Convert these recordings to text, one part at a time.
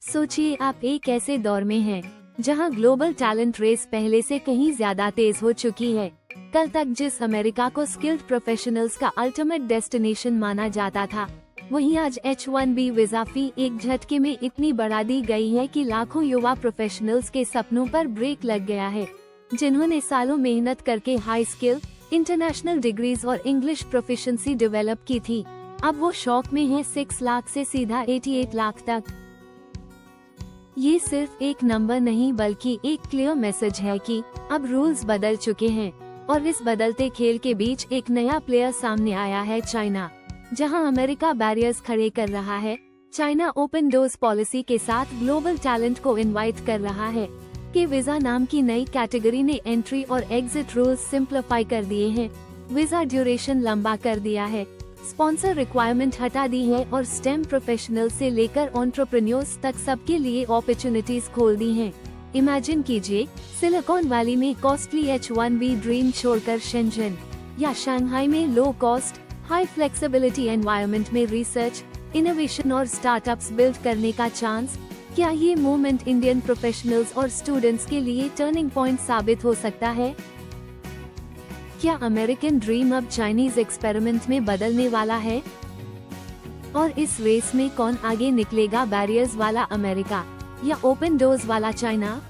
सोचिए आप एक ऐसे दौर में हैं, जहां ग्लोबल टैलेंट रेस पहले से कहीं ज्यादा तेज हो चुकी है। कल तक जिस अमेरिका को स्किल्ड प्रोफेशनल्स का अल्टीमेट डेस्टिनेशन माना जाता था, वहीं आज H1B वीजा फी एक झटके में इतनी बढ़ा दी गई है कि लाखों युवा प्रोफेशनल्स के सपनों पर ब्रेक लग गया है। जिन्होंने सालों मेहनत करके हाई स्किल, इंटरनेशनल डिग्रीज और इंग्लिश प्रोफिशिएंसी डेवलप की थी, अब वो शौक में है 6 लाख से सीधा 88 लाख तक। ये सिर्फ एक नंबर नहीं बल्कि एक क्लियर मैसेज है कि अब रूल्स बदल चुके हैं और इस बदलते खेल के बीच एक नया प्लेयर सामने आया है, चाइना। जहां अमेरिका बैरियर्स खड़े कर रहा है, चाइना ओपन डोर्स पॉलिसी के साथ ग्लोबल टैलेंट को इनवाइट कर रहा है कि वीजा नाम की नई कैटेगरी ने एंट्री और एग्जिट रूल्स सिंप्लीफाई कर दिए हैं, वीजा ड्यूरेशन लंबा कर दिया है, स्पॉन्सर रिक्वायरमेंट हटा दी है और स्टेम प्रोफेशनल से लेकर एंटरप्रेन्योर्स तक सबके लिए अपॉर्चुनिटीज खोल दी हैं। इमेजिन कीजिए, सिलिकॉन वैली में कॉस्टली H1B ड्रीम छोड़कर शेंजन या शंघाई में low cost, high flexibility environment में रिसर्च, इनोवेशन और स्टार्टअप्स बिल्ड करने का चांस। क्या ये मूवमेंट इंडियन प्रोफेशनल्स और स्टूडेंट्स के लिए टर्निंग पॉइंट साबित हो सकता है? क्या अमेरिकन ड्रीम अब चाइनीज एक्सपेरिमेंट में बदलने वाला है? और इस रेस में कौन आगे निकलेगा, बैरियर्स वाला अमेरिका या ओपन डोर्स वाला चाइना?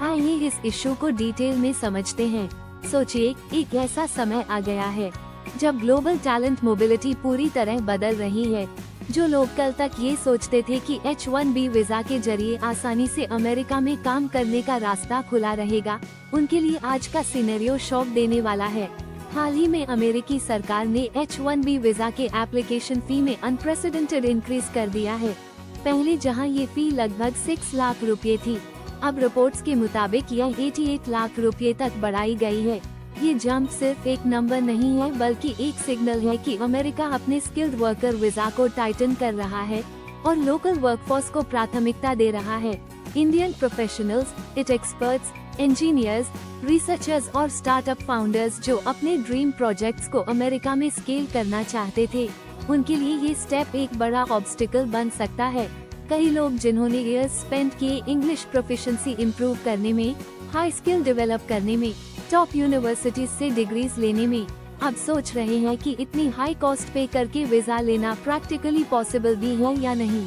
आइए इस इश्यू को डिटेल में समझते हैं। सोचिए, एक ऐसा समय आ गया है जब ग्लोबल टैलेंट मोबिलिटी पूरी तरह बदल रही है। जो लोग कल तक ये सोचते थे कि H1B वीजा के जरिए आसानी से अमेरिका में काम करने का रास्ता खुला रहेगा, उनके लिए आज का सिनेरियो शॉक देने वाला है। हाल ही में अमेरिकी सरकार ने H1B वीजा के एप्लीकेशन फी में अनप्रेसिडेंटेड इंक्रीज कर दिया है। पहले जहां ये फी लगभग 6 लाख रुपए थी, अब रिपोर्ट्स के मुताबिक यह 88 लाख रुपए तक बढ़ाई गई है। ये जंप सिर्फ एक नंबर नहीं है बल्कि एक सिग्नल है कि अमेरिका अपने स्किल्ड वर्कर वीजा को टाइटन कर रहा है और लोकल वर्कफोर्स को प्राथमिकता दे रहा है। Indian professionals, it experts, engineers, researchers और स्टार्टअप फाउंडर्स जो अपने ड्रीम प्रोजेक्ट्स को अमेरिका में स्केल करना चाहते थे, उनके लिए ये स्टेप एक बड़ा ऑब्स्टिकल बन सकता है। कई लोग जिन्होंने ईयर्स स्पेंड किए इंग्लिश प्रोफिशिएंसी इम्प्रूव करने में, हाई स्किल डेवलप करने में, टॉप यूनिवर्सिटीज से डिग्रीज लेने में, अब सोच रहे हैं कि इतनी हाई कॉस्ट पे करके वीजा लेना प्रैक्टिकली पॉसिबल भी है या नहीं।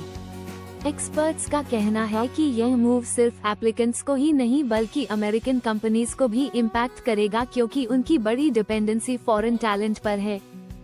एक्सपर्ट्स का कहना है कि यह मूव सिर्फ एप्लीकेंट्स को ही नहीं बल्कि अमेरिकन कंपनीज को भी इम्पैक्ट करेगा, क्योंकि उनकी बड़ी डिपेंडेंसी फॉरेन टैलेंट पर है।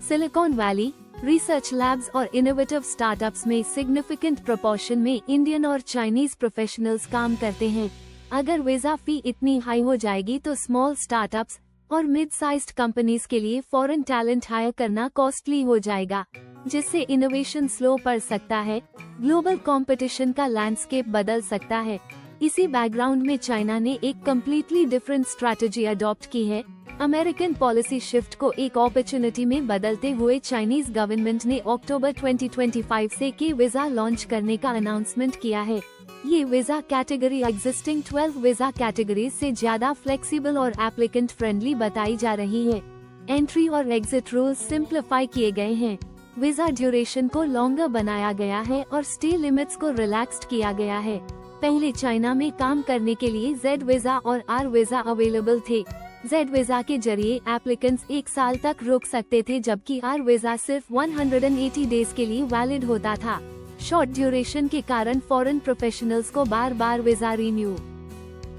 सिलिकॉन वैली, रिसर्च लैब्स और इनोवेटिव स्टार्टअप्स में सिग्निफिकेंट प्रोपोर्शन में इंडियन और चाइनीज प्रोफेशनल्स काम करते हैं। अगर वीजा फी इतनी हाई हो जाएगी तो स्मॉल स्टार्टअप्स और मिड साइज्ड कंपनीज के लिए फॉरेन टैलेंट हायर करना कॉस्टली हो जाएगा, जिससे इनोवेशन स्लो पड़ सकता है, ग्लोबल कंपटीशन का लैंडस्केप बदल सकता है। इसी बैकग्राउंड में चाइना ने एक कम्प्लीटली डिफरेंट स्ट्रैटेजी अडॉप्ट की है। अमेरिकन पॉलिसी शिफ्ट को एक अपॉर्चुनिटी में बदलते हुए चाइनीज गवर्नमेंट ने अक्टूबर 2025 से के वीजा लॉन्च करने का अनाउंसमेंट किया है। ये visa category existing 12 visa categories से ज्यादा फ्लेक्सिबल और एप्लीकेंट फ्रेंडली बताई जा रही है। एंट्री और एग्जिट रूल्स सिंप्लीफाई किए गए हैं, वीजा ड्यूरेशन को लॉन्गर बनाया गया है और स्टे लिमिट्स को रिलैक्स्ड किया गया है। पहले चाइना में काम करने के लिए Z वीजा और R वीजा अवेलेबल थे। Z वीजा के जरिए एप्लीकेंट्स 1 साल तक रुक सकते थे, जबकि R वीजा सिर्फ 180 डेज के लिए वैलिड होता था। शॉर्ट ड्यूरेशन के कारण फॉरेन प्रोफेशनल्स को बार बार वीजा रिन्यू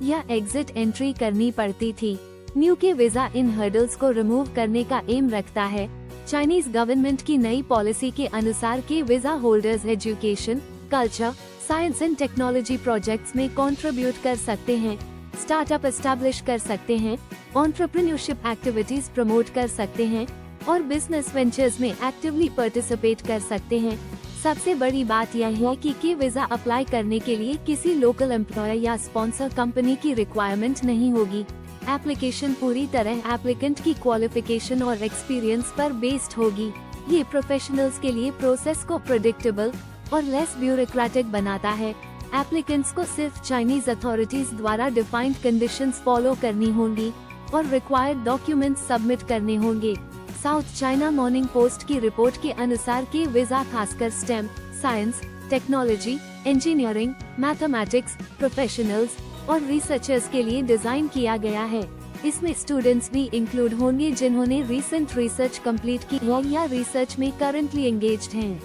या एग्जिट एंट्री करनी पड़ती थी। न्यू के वीजा इन हर्डल्स को रिमूव करने का एम रखता है। चाइनीज गवर्नमेंट की नई पॉलिसी के अनुसार के visa holders education, culture, science and technology projects में कंट्रीब्यूट कर सकते हैं, स्टार्टअप एस्टैब्लिश कर सकते हैं, एंटरप्रेन्योरशिप एक्टिविटीज प्रमोट कर सकते हैं और बिजनेस वेंचर्स में एक्टिवली पार्टिसिपेट कर सकते हैं। सबसे बड़ी बात यह है कि वीजा अप्लाई करने के लिए किसी लोकल एम्प्लॉयर या स्पॉन्सर कंपनी की रिक्वायरमेंट नहीं होगी। एप्लीकेशन पूरी तरह एप्लीकेंट की क्वालिफिकेशन और एक्सपीरियंस पर बेस्ड होगी। ये प्रोफेशनल्स के लिए प्रोसेस को प्रेडिक्टेबल और लेस ब्यूरोक्रेटिक बनाता है। एप्लीकेंट्स को सिर्फ चाइनीज अथॉरिटीज द्वारा डिफाइंड कंडीशंस फॉलो करनी होंगी और रिक्वायर्ड डॉक्यूमेंट्स सबमिट करने होंगे। साउथ चाइना मॉर्निंग पोस्ट की रिपोर्ट के अनुसार के वीजा खासकर stem, science, technology, engineering, mathematics professionals और रिसर्चर्स के लिए डिजाइन किया गया है। इसमें स्टूडेंट्स भी इंक्लूड होंगे जिन्होंने रिसेंट रिसर्च कंप्लीट की है या रिसर्च में करंटली एंगेज्ड हैं।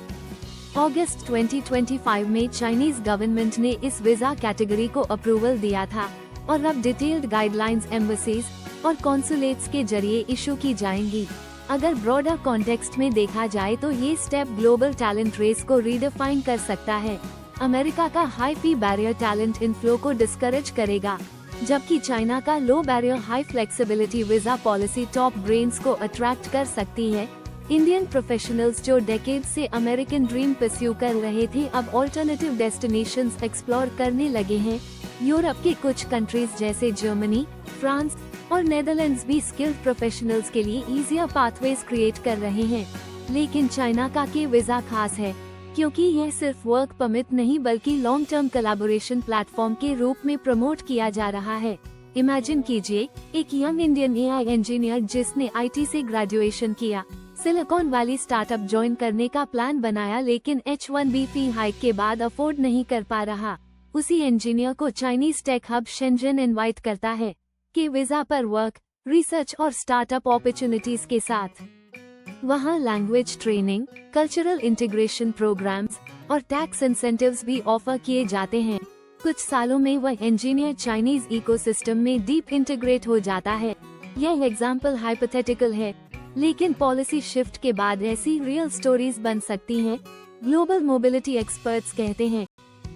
अगस्त 2025 में चाइनीज गवर्नमेंट ने इस वीजा कैटेगरी को अप्रूवल दिया था और अब डिटेल्ड गाइडलाइंस एम्बेसीज और कॉन्सुलेट्स के जरिए इशू की जाएंगी। अगर ब्रॉडर कॉन्टेक्स्ट में देखा जाए तो ये स्टेप ग्लोबल टैलेंट रेस को रीडिफाइन कर सकता है। अमेरिका का high fee barrier talent inflow को डिस्करेज करेगा, जबकि चाइना का low barrier high flexibility visa policy top brains को अट्रैक्ट कर सकती है। इंडियन प्रोफेशनल्स जो डेकेड से अमेरिकन ड्रीम परस्यू कर रहे थे अब ऑल्टरनेटिव डेस्टिनेशंस एक्सप्लोर करने लगे हैं। यूरोप के कुछ कंट्रीज जैसे जर्मनी, फ्रांस और नेदरलैंड्स भी स्किल्ड प्रोफेशनल्स के लिए इजियर पाथवेज क्रिएट कर रहे हैं। लेकिन चाइना का के वीजा खास है क्योंकि यह सिर्फ वर्क परमिट नहीं बल्कि लॉन्ग टर्म कोलैबोरेशन प्लेटफॉर्म के रूप में प्रमोट किया जा रहा है। इमेजिन कीजिए एक यंग इंडियन एआई इंजीनियर जिसने आईटी से ग्रेजुएशन किया, सिलिकॉन वैली स्टार्टअप ज्वाइन करने का प्लान बनाया लेकिन H1B फी हाइक के बाद अफोर्ड नहीं कर पा रहा। उसी इंजीनियर को Chinese tech hub Shenzhen invite करता है कि वीजा पर वर्क, रिसर्च और स्टार्टअप अपॉर्चुनिटीज के साथ वहाँ language training, cultural integration programmes और टैक्स इंसेंटिव्स भी ऑफर किए जाते हैं। कुछ सालों में वह इंजीनियर चाइनीज इकोसिस्टम में डीप इंटीग्रेट हो जाता है। यह एग्जाम्पल हाइपोथेटिकल है, लेकिन पॉलिसी शिफ्ट के बाद ऐसी रियल स्टोरीज बन सकती हैं। ग्लोबल मोबिलिटी एक्सपर्ट्स कहते हैं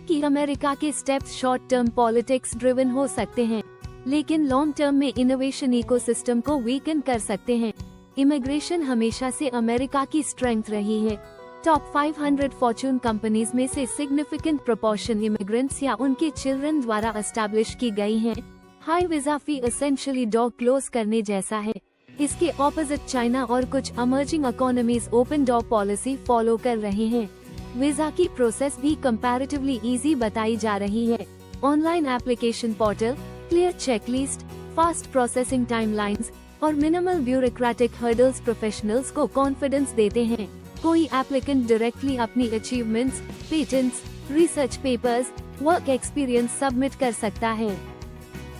कि अमेरिका के steps short term politics driven हो सकते हैं, लेकिन लॉन्ग टर्म में इनोवेशन इकोसिस्टम को वीकन कर सकते हैं। इमिग्रेशन हमेशा से अमेरिका की स्ट्रेंथ रही है। टॉप 500 फॉर्च्यून कंपनीज में से सिग्निफिकेंट प्रोपोर्शन इमिग्रेंट्स या उनके चिल्ड्रन द्वारा एस्टैब्लिश की गई हैं। हाई वीजा फी एसेंशियली डोर क्लोज करने जैसा है। इसके ऑपोजिट चाइना और कुछ emerging economies open door policy follow कर रहे हैं। वीजा की प्रोसेस भी कंपैरेटिवली इजी बताई जा रही है। Online application portal, clear checklist, fast processing timelines और मिनिमल ब्यूरोक्रेटिक हर्डल्स प्रोफेशनल्स को कॉन्फिडेंस देते हैं। कोई एप्लीकेंट डायरेक्टली अपनी achievements, patents, research papers, work experience submit कर सकता है।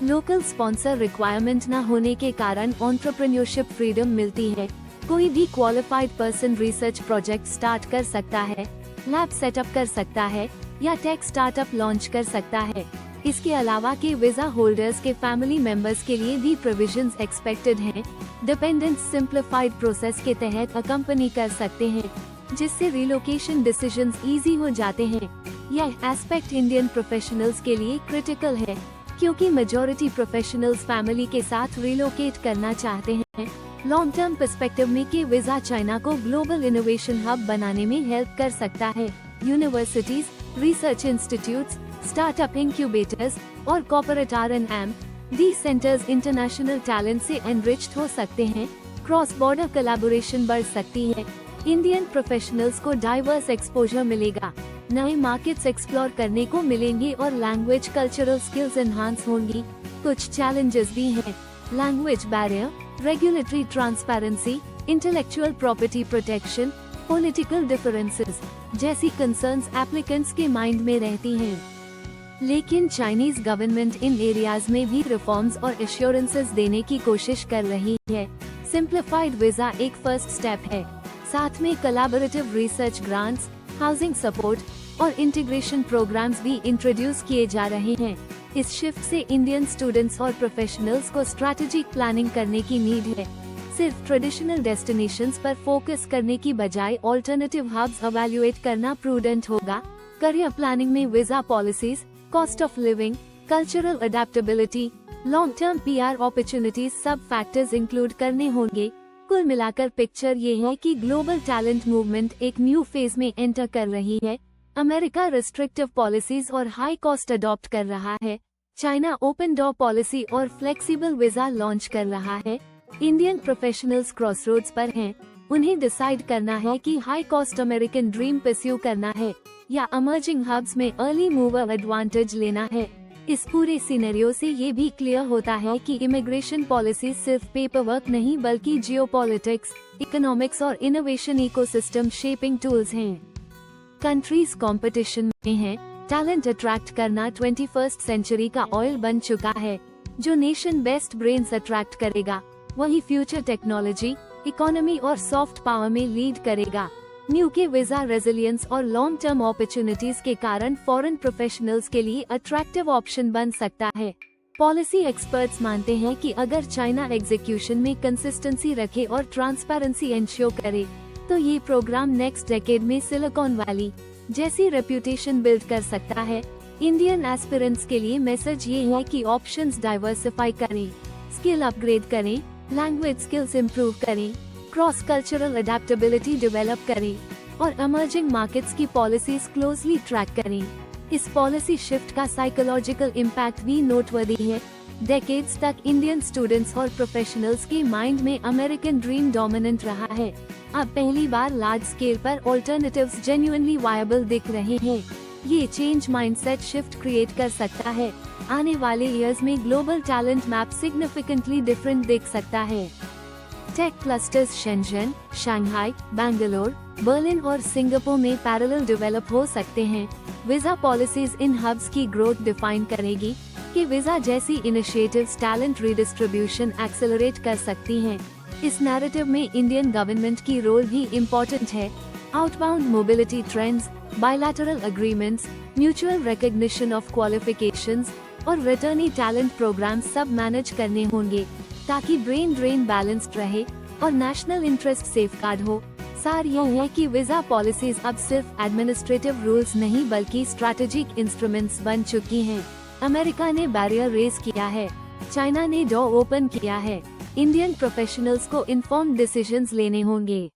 लोकल स्पॉन्सर रिक्वायरमेंट न होने के कारण एंटरप्रेन्योरशिप फ्रीडम मिलती है। कोई भी qualified person research project start कर सकता है, लैब सेटअप कर सकता है या टेक स्टार्टअप लॉन्च कर सकता है। इसके अलावा के वीजा होल्डर्स के फैमिली मेंबर्स के लिए भी प्रोविजंस एक्सपेक्टेड हैं। डिपेंडेंट्स सिंप्लीफाइड प्रोसेस के तहत अकम्पनी कर सकते हैं, जिससे रिलोकेशन डिसीजंस इजी हो जाते हैं। यह एस्पेक्ट इंडियन प्रोफेशनल्स के लिए क्रिटिकल है क्योंकि मेजॉरिटी प्रोफेशनल्स फैमिली के साथ रिलोकेट करना चाहते हैं। लॉन्ग टर्म पर्सपेक्टिव में के वीजा चाइना को ग्लोबल इनोवेशन हब बनाने में हेल्प कर सकता है। Universities, research institutes, startup incubators और कॉर्पोरेट R&M दी सेंटर्स इंटरनेशनल टैलेंट से एनरिच्ड हो सकते हैं। क्रॉस बॉर्डर कोलैबोरेशन बढ़ सकती है। इंडियन प्रोफेशनल्स को डाइवर्स एक्सपोजर मिलेगा, नए मार्केट्स एक्सप्लोर करने को मिलेंगे और लैंग्वेज कल्चरल स्किल्स एनहांस होंगी। कुछ चैलेंजेस भी हैं। Language barrier, regulatory transparency, intellectual property protection, political differences जैसी कंसर्न्स एप्लीकेंट्स के माइंड में रहती हैं। लेकिन चाइनीज गवर्नमेंट इन एरियाज में भी रिफॉर्म्स और एश्योरेंसेस देने की कोशिश कर रही है। सिंप्लीफाइड वीजा एक फर्स्ट स्टेप है, साथ में collaborative research grants, housing support और इंटीग्रेशन प्रोग्राम्स भी इंट्रोड्यूस किए जा रहे हैं। इस शिफ्ट से इंडियन स्टूडेंट्स और प्रोफेशनल्स को स्ट्रैटेजिक प्लानिंग करने की नीड है। सिर्फ ट्रेडिशनल डेस्टिनेशंस पर फोकस करने की बजाय ऑल्टरनेटिव हब्स इवैल्यूएट करना प्रूडेंट होगा। करियर प्लानिंग में visa policies, cost of living, cultural adaptability, long term PR opportunities सब फैक्टर्स इंक्लूड करने होंगे। कुल मिलाकर पिक्चर ये है कि ग्लोबल टैलेंट मूवमेंट एक न्यू फेज में एंटर कर रही है। अमेरिका रिस्ट्रिक्टिव पॉलिसीज और हाई कॉस्ट अडॉप्ट कर रहा है। चाइना ओपन डोर पॉलिसी और फ्लेक्सिबल वीजा लॉन्च कर रहा है। इंडियन प्रोफेशनल्स क्रॉसरोड्स पर हैं। उन्हें डिसाइड करना है कि high cost American dream pursue करना है या इमर्जिंग हब्स में अर्ली मूवर एडवांटेज लेना है। इस पूरे सिनेरियो से ये भी क्लियर होता है कि इमिग्रेशन पॉलिसी सिर्फ पेपर वर्क नहीं बल्कि जियोपॉलिटिक्स, इकोनॉमिक्स और इनोवेशन इकोसिस्टम शेपिंग टूल्स हैं। कंट्रीज कंपटीशन में हैं, टैलेंट अट्रैक्ट करना 21st सेंचुरी का ऑयल बन चुका है। जो नेशन बेस्ट ब्रेन्स अट्रैक्ट करेगा वही फ्यूचर टेक्नोलॉजी, इकोनॉमी और सॉफ्ट पावर में लीड करेगा। न्यू के वीजा रेजिलियंस और लॉन्ग टर्म अपॉर्चुनिटीज के कारण फॉरेन प्रोफेशनल्स के लिए अट्रैक्टिव ऑप्शन बन सकता है। पॉलिसी एक्सपर्ट्स मानते हैं कि अगर चाइना एग्जीक्यूशन में कंसिस्टेंसी रखे और ट्रांसपेरेंसी एंश्योर करे तो ये प्रोग्राम नेक्स्ट डेकेड में सिलिकॉन वैली जैसी रेप्यूटेशन बिल्ड कर सकता है। इंडियन एस्पिरेंट्स के लिए मैसेज ये है कि ऑप्शंस डाइवर्सिफाई करें, स्किल अपग्रेड करें, लैंग्वेज स्किल्स इम्प्रूव करें, क्रॉस कल्चरल अडेप्टेबिलिटी डेवलप करें और इमर्जिंग मार्केट्स की पॉलिसीज क्लोजली ट्रैक करें। इस पॉलिसी शिफ्ट का साइकोलॉजिकल इम्पैक्ट भी नोटवर्दी है। डेकेड्स तक इंडियन स्टूडेंट्स और प्रोफेशनल्स के माइंड में अमेरिकन ड्रीम डोमिनेंट रहा है। अब पहली बार लार्ज स्केल पर ऑल्टरनेटिव्स जेन्युइनली वायबल दिख रहे हैं। ये चेंज माइंडसेट शिफ्ट क्रिएट कर सकता है। आने वाले ईयर्स में global talent map significantly different दिख सकता है। Tech clusters Shenzhen, Shanghai, Bangalore, Berlin और सिंगापुर में पैरेलल डेवलप हो सकते हैं। वीजा पॉलिसीज इन हब्स की ग्रोथ डिफाइन करेगी कि वीजा जैसी इनिशिएटिव्स टैलेंट रिडिस्ट्रीब्यूशन एक्सेलरेट कर सकती हैं। इस नैरेटिव में इंडियन गवर्नमेंट की रोल भी इम्पोर्टेंट है। Outbound mobility trends, bilateral agreements, mutual recognition of qualifications और रिटर्नी टैलेंट प्रोग्राम सब मैनेज करने होंगे ताकि ब्रेन ड्रेन बैलेंस्ड रहे और नेशनल इंटरेस्ट सेफगार्ड हो। सार यह है कि वीजा पॉलिसीज अब सिर्फ एडमिनिस्ट्रेटिव रूल्स नहीं बल्कि स्ट्रैटेजिक इंस्ट्रूमेंट्स बन चुकी हैं। अमेरिका ने बैरियर रेज किया है, चाइना ने डोर ओपन किया है। इंडियन प्रोफेशनल्स को इन्फॉर्म्ड डिसीजंस लेने होंगे।